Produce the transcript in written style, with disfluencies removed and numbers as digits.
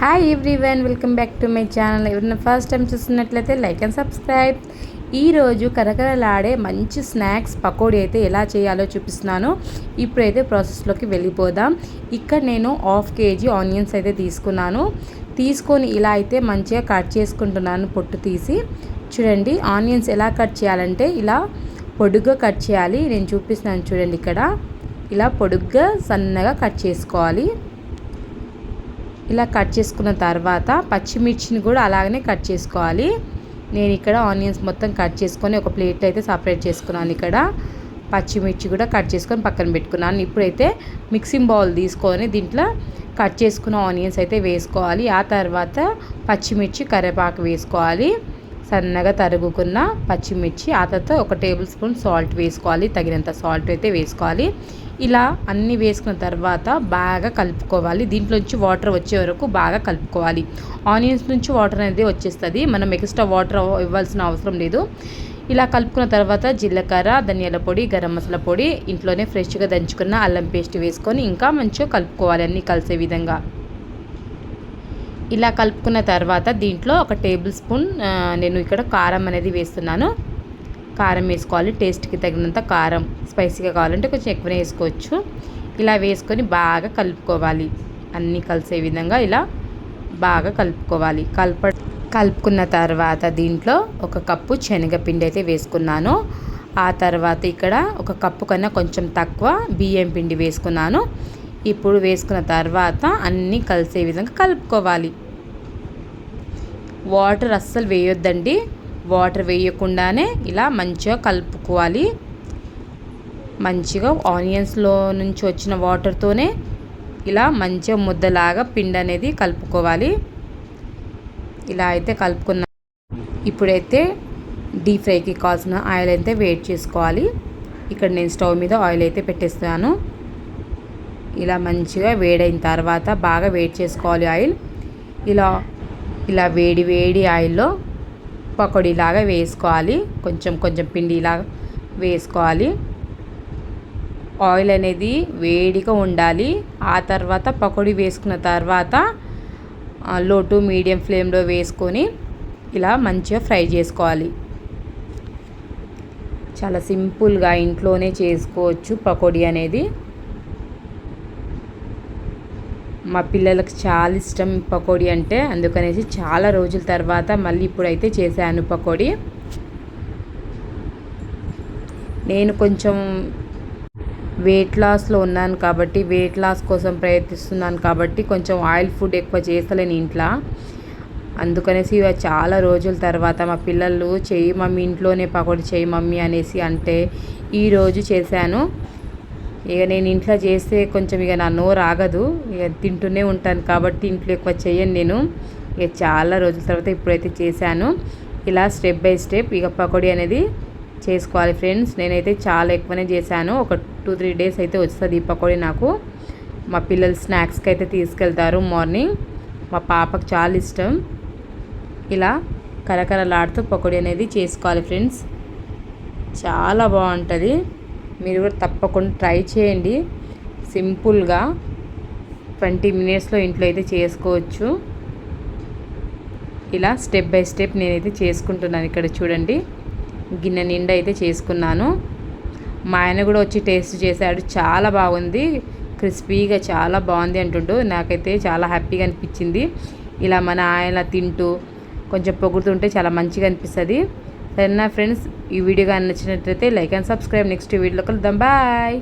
Hi everyone, welcome back to my channel. ఎవరైనా first time చూస్తున్నట్లయితే like and subscribe. ఈరోజు కరకరలాడే మంచి స్నాక్స్ పకోడీ అయితే ఎలా చేయాలో చూపిస్తున్నాను. ఇప్పుడైతే ప్రాసెస్లోకి వెళ్ళిపోదాం. ఇక్కడ నేను 1/2 kg ఆనియన్స్ అయితే తీసుకొని ఇలా అయితే మంచిగా కట్ చేసుకుంటున్నాను. పొట్టు తీసి చూడండి. ఆనియన్స్ ఎలా కట్ చేయాలంటే ఇలా పొడుగ్గా కట్ చేయాలి. నేను చూపిస్తున్నాను చూడండి. ఇక్కడ ఇలా పొడుగ్గా సన్నగా కట్ చేసుకోవాలి. ఇలా కట్ చేసుకున్న తర్వాత పచ్చిమిర్చిని కూడా అలాగనే కట్ చేసుకోవాలి. నేను ఇక్కడ ఆనియన్స్ మొత్తం కట్ చేసుకొని ఒక ప్లేట్లో అయితే సపరేట్ చేసుకున్నాను. ఇక్కడ పచ్చిమిర్చి కూడా కట్ చేసుకొని పక్కన పెట్టుకున్నాను. ఇప్పుడైతే మిక్సింగ్ బౌల్ తీసుకొని దీంట్లో కట్ చేసుకున్న ఆనియన్స్ అయితే వేసుకోవాలి. ఆ తర్వాత పచ్చిమిర్చి కరివేపాకు వేసుకోవాలి. సన్నగా తరుగుకున్న పచ్చిమిర్చి, ఆ తర్వాత 1 టేబుల్ స్పూన్ సాల్ట్ వేసుకోవాలి. తగినంత సాల్ట్ అయితే వేసుకోవాలి. ఇలా అన్నీ వేసుకున్న తర్వాత బాగా కలుపుకోవాలి. దీంట్లోంచి వాటర్ వచ్చే వరకు బాగా కలుపుకోవాలి. ఆనియన్స్ నుంచి వాటర్ అనేది వచ్చేస్తుంది. మనం ఎక్స్ట్రా వాటర్ ఇవ్వాల్సిన అవసరం లేదు. ఇలా కలుపుకున్న తర్వాత జీలకర్ర, ధనియాల పొడి, గరం మసాలా పొడి, ఇంట్లోనే ఫ్రెష్గా దంచుకున్న అల్లం పేస్ట్ వేసుకొని ఇంకా మంచిగా కలుపుకోవాలి అన్నీ కలిసే విధంగా. ఇలా కలుపుకున్న తర్వాత దీంట్లో 1 టేబుల్ స్పూన్ నేను ఇక్కడ కారం అనేది వేస్తున్నాను. కారం వేసుకోవాలి. టేస్ట్కి తగినంత కారం. స్పైసీగా కావాలంటే కొంచెం ఎక్కువనే వేసుకోవచ్చు. ఇలా వేసుకొని బాగా కలుపుకోవాలి. అన్నీ కలిసే విధంగా ఇలా బాగా కలుపుకోవాలి. కలుపుకున్న తర్వాత దీంట్లో 1 కప్పు శనగపిండి అయితే వేసుకున్నాను. ఆ తర్వాత ఇక్కడ 1 కప్పు కన్నా కొంచెం తక్కువ బియ్యం పిండి వేసుకున్నాను. ఇప్పుడు వేసుకున్న తర్వాత అన్నీ కలిసే విధంగా కలుపుకోవాలి. వాటర్ అస్సలు వేయొద్దండి. వాటర్ వేయకుండానే ఇలా మంచిగా కలుపుకోవాలి. మంచిగా ఆనియన్స్లో నుంచి వచ్చిన వాటర్తోనే ఇలా మంచిగా ముద్దలాగా పిండి అనేది కలుపుకోవాలి. ఇలా అయితే కలుపుకున్న ఇప్పుడైతే డీప్ ఫ్రైకి కావాల్సిన ఆయిల్ అయితే వేడి చేసుకోవాలి. ఇక్కడ నేను స్టవ్ మీద ఆయిల్ అయితే పెట్టేస్తున్నాను. ఇలా మంచిగా వేడైన తర్వాత బాగా వేడి చేసుకోవాలి ఆయిల్. ఇలా వేడి ఆయిల్లో పకోడీలాగా వేసుకోవాలి. కొంచెం పిండి ఇలాగా వేసుకోవాలి. ఆయిల్ అనేది వేడిగా ఉండాలి. ఆ తర్వాత పకోడీ వేసుకున్న తర్వాత లో టు మీడియం ఫ్లేమ్లో వేసుకొని ఇలా మంచిగా ఫ్రై చేసుకోవాలి. చాలా సింపుల్గా ఇంట్లోనే చేసుకోవచ్చు పకోడీ అనేది. మా పిల్లలకు చాలా ఇష్టం పకోడీ అంటే, అందుకనేసి చాలా రోజుల తర్వాత మళ్ళీ ఇప్పుడైతే చేశాను పకోడీ. నేను కొంచెం వెయిట్ లాస్లో ఉన్నాను కాబట్టి, వెయిట్ లాస్ కోసం ప్రయత్నిస్తున్నాను కాబట్టి కొంచెం ఆయిల్ ఫుడ్ ఎక్కువ చేస్తలేను ఇంట్లో. అందుకనేసి చాలా రోజుల తర్వాత మా పిల్లలు చెయ్యి మమ్మీ, ఇంట్లోనే పకోడీ చెయ్యి మమ్మీ అనేసి అంటే ఈరోజు చేశాను. ఇక నేను ఇంట్లో చేస్తే కొంచెం ఇక నా నోరు ఆగదు. ఇక తింటూనే ఉంటాను కాబట్టి ఇంట్లో ఎక్కువ చేయను నేను. ఇక చాలా రోజుల తర్వాత ఇప్పుడైతే చేశాను. ఇలా స్టెప్ బై స్టెప్ ఇక పకోడీ అనేది చేసుకోవాలి ఫ్రెండ్స్. నేనైతే చాలా ఎక్కువనే చేశాను. ఒక 2-3 డేస్ అయితే వస్తుంది ఈ పకోడీ నాకు. మా పిల్లలు స్నాక్స్కి అయితే తీసుకెళ్తారు మార్నింగ్. మా పాపకు చాలా ఇష్టం. ఇలా కరకరలాడుతూ పకోడీ అనేది చేసుకోవాలి ఫ్రెండ్స్. చాలా బాగుంటుంది. మీరు కూడా తప్పకుండా ట్రై చేయండి. సింపుల్గా 20 మినిట్స్లో ఇంట్లో అయితే చేసుకోవచ్చు. ఇలా స్టెప్ బై స్టెప్ నేనైతే చేసుకుంటున్నాను. ఇక్కడ చూడండి, గిన్నె నిండా అయితే చేసుకున్నాను. మా ఆయన కూడా వచ్చి టేస్ట్ చేశాడు. చాలా బాగుంది, క్రిస్పీగా చాలా బాగుంది అంటుండు. నాకైతే చాలా హ్యాపీగా అనిపించింది. ఇలా మన ఆయన తింటూ కొంచెం పొగుడుతుంటే చాలా మంచిగా అనిపిస్తుంది. సరేనా ఫ్రెండ్స్, ఈ వీడియో కానీ నచ్చినట్లయితే లైక్ అండ్ సబ్స్క్రైబ్. నెక్స్ట్ వీడియోలో కలుద్దాం. బాయ్.